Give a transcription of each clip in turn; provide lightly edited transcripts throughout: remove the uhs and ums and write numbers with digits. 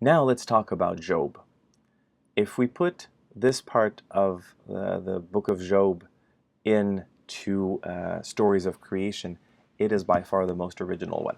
Now let's talk about Job. If we put this part of the book of Job into stories of creation, it is by far the most original one.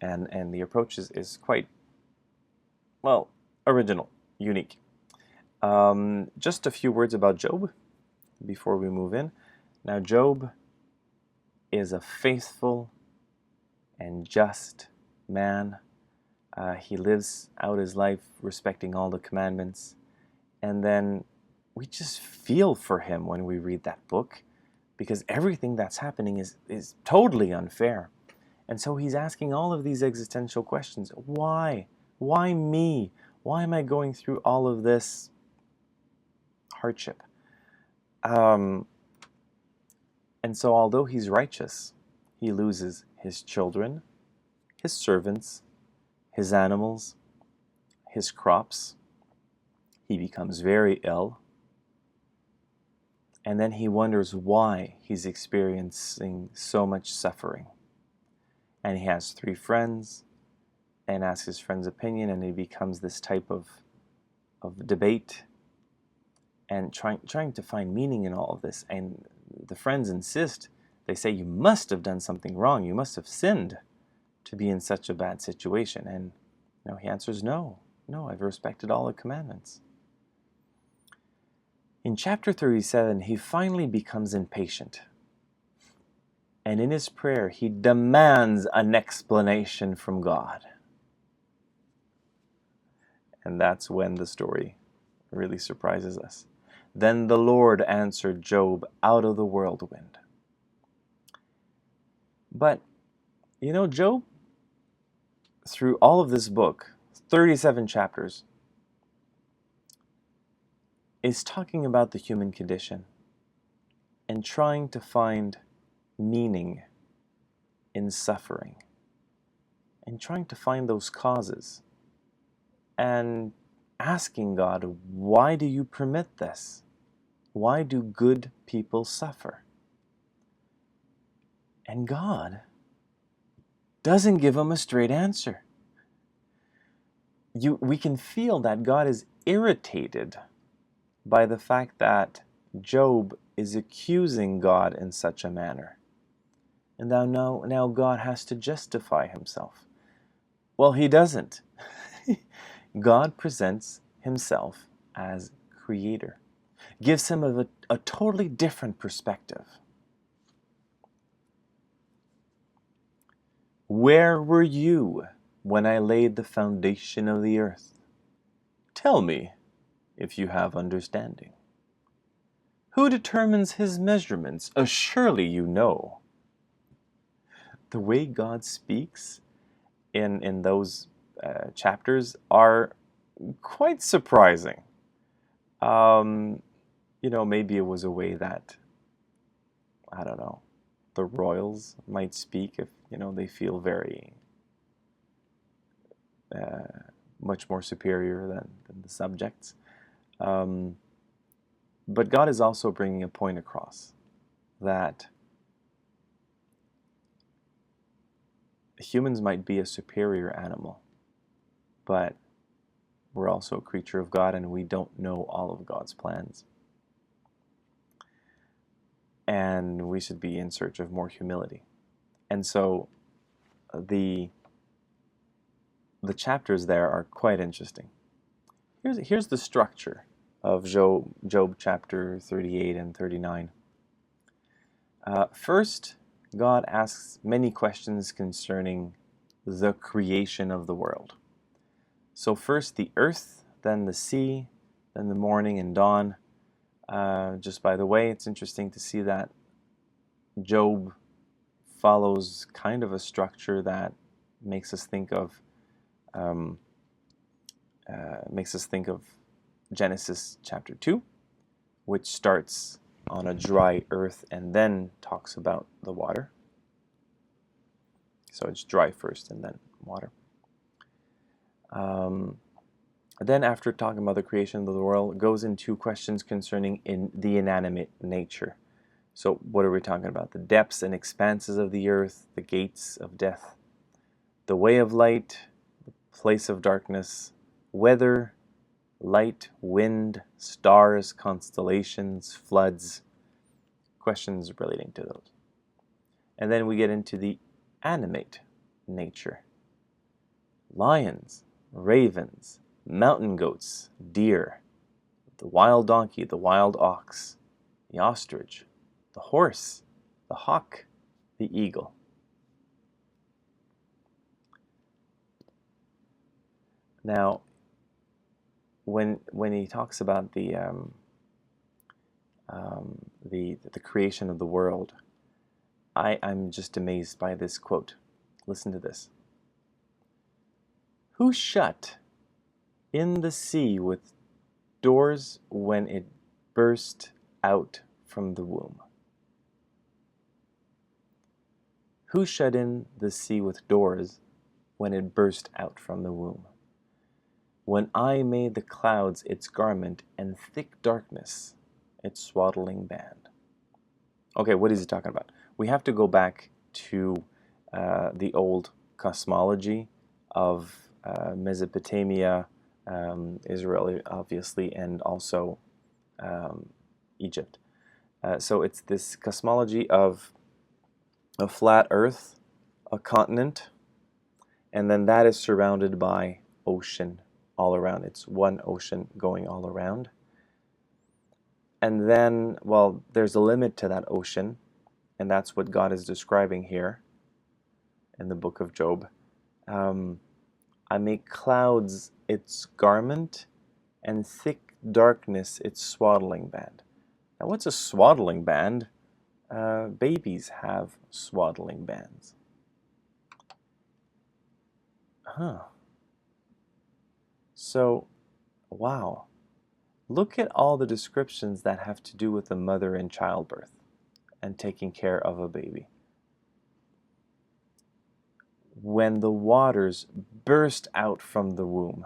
And the approach is quite, well, original, unique. Just a few words about Job before we move in. Now, Job is a faithful and just man. He lives out his life respecting all the commandments. And then we just feel for him when we read that book, because everything that's happening is totally unfair. And so he's asking all of these existential questions. Why? Why me? Why am I going through all of this hardship? And so although he's righteous, he loses his children, his servants, his animals, his crops. He becomes very ill. And then he wonders why he's experiencing so much suffering. And he has 3 friends and asks his friend's opinion, and it becomes this type of debate and trying to find meaning in all of this. And the friends insist. They say, you must have done something wrong. You must have sinned to be in such a bad situation. And he answers, no, I've respected all the commandments. In chapter 37, he finally becomes impatient. And in his prayer, he demands an explanation from God. And that's when the story really surprises us. Then the Lord answered Job out of the whirlwind. But, Job, through all of this book, 37 chapters, is talking about the human condition and trying to find meaning in suffering and trying to find those causes and asking God, why do you permit this? Why do good people suffer? And God doesn't give him a straight answer. We can feel that God is irritated by the fact that Job is accusing God in such a manner. And now God has to justify himself. Well, he doesn't. God presents himself as creator, gives him a totally different perspective. Where were you when I laid the foundation of the earth? Tell me, if you have understanding. Who determines his measurements? Surely you know. The way God speaks in those chapters are quite surprising. Maybe it was a way that, I don't know, the royals might speak if, they feel very much more superior than the subjects. But God is also bringing a point across that humans might be a superior animal, but we're also a creature of God, and we don't know all of God's plans. And we should be in search of more humility. And so the chapters there are quite interesting. Here's the structure of Job chapter 38 and 39. First, God asks many questions concerning the creation of the world. So first the earth, then the sea, then the morning and dawn. Just by the way, it's interesting to see that Job follows kind of a structure that makes us think of Genesis chapter 2, which starts on a dry earth and then talks about the water. So it's dry first and then water. Then after talking about the creation of the world, it goes into questions concerning the inanimate nature. So what are we talking about? The depths and expanses of the earth, the gates of death, the way of light, the place of darkness, weather, light, wind, stars, constellations, floods, questions relating to those. And then we get into the animate nature. Lions, ravens, mountain goats, deer, the wild donkey, the wild ox, the ostrich, the horse, the hawk, the eagle. Now, when he talks about the creation of the world, I'm just amazed by this quote. Listen to this. Who shut in the sea with doors when it burst out from the womb? Who shut in the sea with doors when it burst out from the womb? When I made the clouds its garment and thick darkness its swaddling band. Okay, what is he talking about? We have to go back to the old cosmology of Mesopotamia, Israel, obviously, and also Egypt. So it's this cosmology of a flat earth, a continent, and then that is surrounded by ocean all around. It's one ocean going all around. And then, well, there's a limit to that ocean, and that's what God is describing here in the book of Job. I make clouds its garment and thick darkness its swaddling band. Now, what's a swaddling band? Babies have swaddling bands. So, wow. Look at all the descriptions that have to do with the mother in childbirth and taking care of a baby. When the waters burst out from the womb.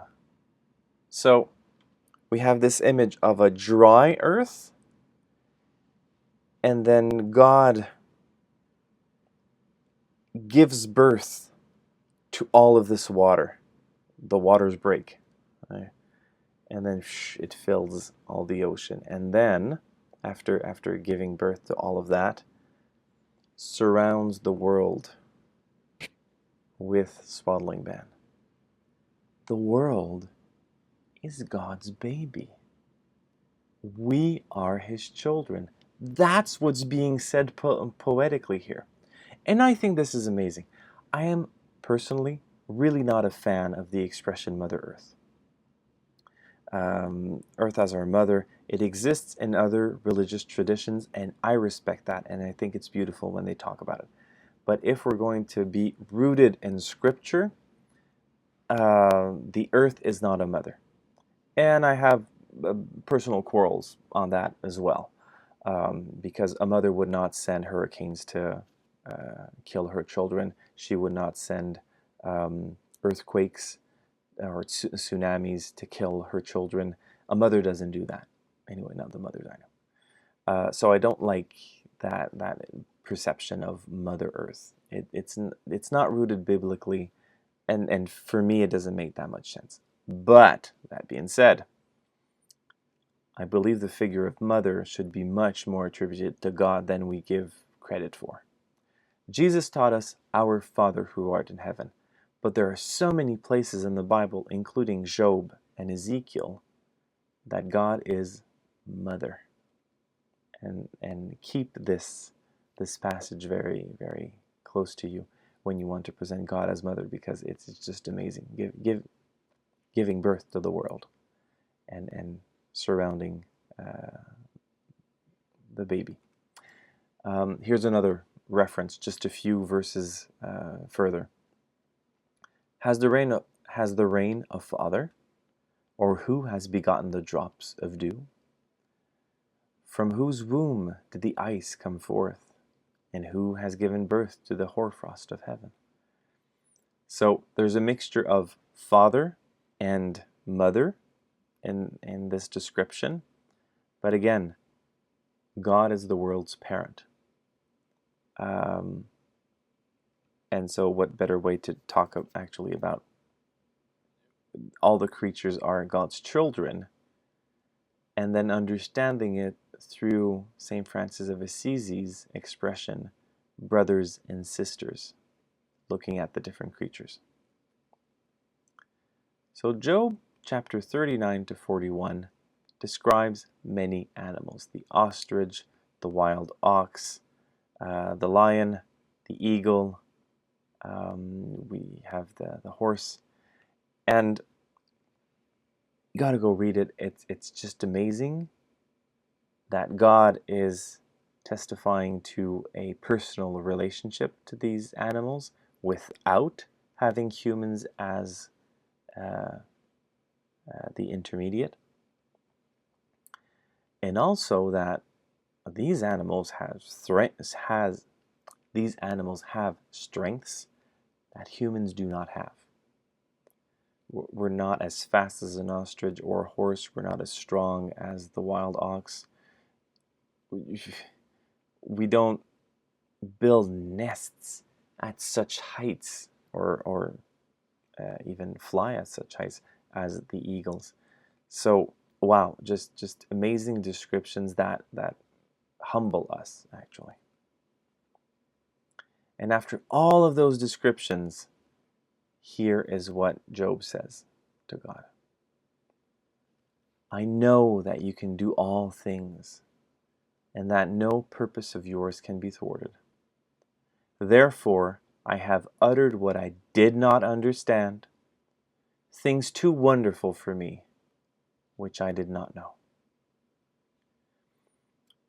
So we have this image of a dry earth, and then God gives birth to all of this water. The waters break, right? And then it fills all the ocean. And then, after giving birth to all of that, surrounds the world with swaddling band. The world is God's baby. We are his children. That's what's being said poetically here. And I think this is amazing. I am personally really not a fan of the expression Mother Earth. Earth as our mother, it exists in other religious traditions, and I respect that, and I think it's beautiful when they talk about it. But if we're going to be rooted in Scripture, the earth is not a mother. And I have personal quarrels on that as well, because a mother would not send hurricanes to kill her children. She would not send earthquakes or tsunamis to kill her children. A mother doesn't do that. Anyway, not the mothers I know. So I don't like that perception of Mother Earth. It's not rooted biblically, and for me it doesn't make that much sense. But that being said, I believe the figure of mother should be much more attributed to God than we give credit for. Jesus taught us, "Our Father who art in heaven." But there are so many places in the Bible, including Job and Ezekiel, that God is mother. And keep this passage very, very close to you when you want to present God as mother, because it's just amazing. Giving birth to the world and surrounding the baby. Here's another reference, just a few verses further. Has the rain a father, or who has begotten the drops of dew? From whose womb did the ice come forth, and who has given birth to the hoarfrost of heaven? So there's a mixture of father and mother in this description, but again, God is the world's parent. And so what better way to talk actually about all the creatures are God's children, and then understanding it through St. Francis of Assisi's expression, brothers and sisters, looking at the different creatures. So Job chapter 39 to 41 describes many animals: the ostrich, the wild ox, the lion, the eagle, we have the horse, and you got to go read it. It's just amazing that God is testifying to a personal relationship to these animals without having humans as the intermediate, and also that these animals have strengths that humans do not have. We're not as fast as an ostrich or a horse. We're not as strong as the wild ox. We don't build nests at such heights or even fly at such heights as the eagles. So wow, just amazing descriptions that humble us, actually. And after all of those descriptions, here is what Job says to God. I know that you can do all things, and that no purpose of yours can be thwarted. Therefore, I have uttered what I did not understand, things too wonderful for me, which I did not know.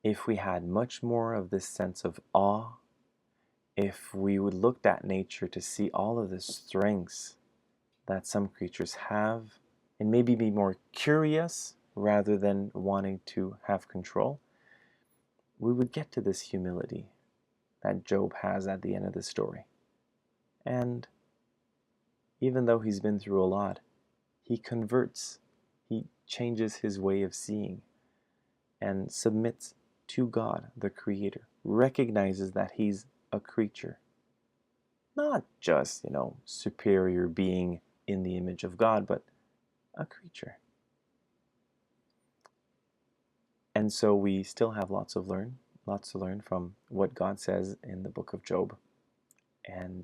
If we had much more of this sense of awe, if we would look at nature to see all of the strengths that some creatures have, and maybe be more curious rather than wanting to have control, we would get to this humility that Job has at the end of the story. And even though he's been through a lot, he converts, he changes his way of seeing and submits to God, the Creator, recognizes that he's a creature, not just, superior being in the image of God, but a creature. And so we still have lots to learn from what God says in the book of Job. And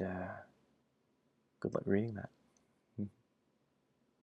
good luck reading that.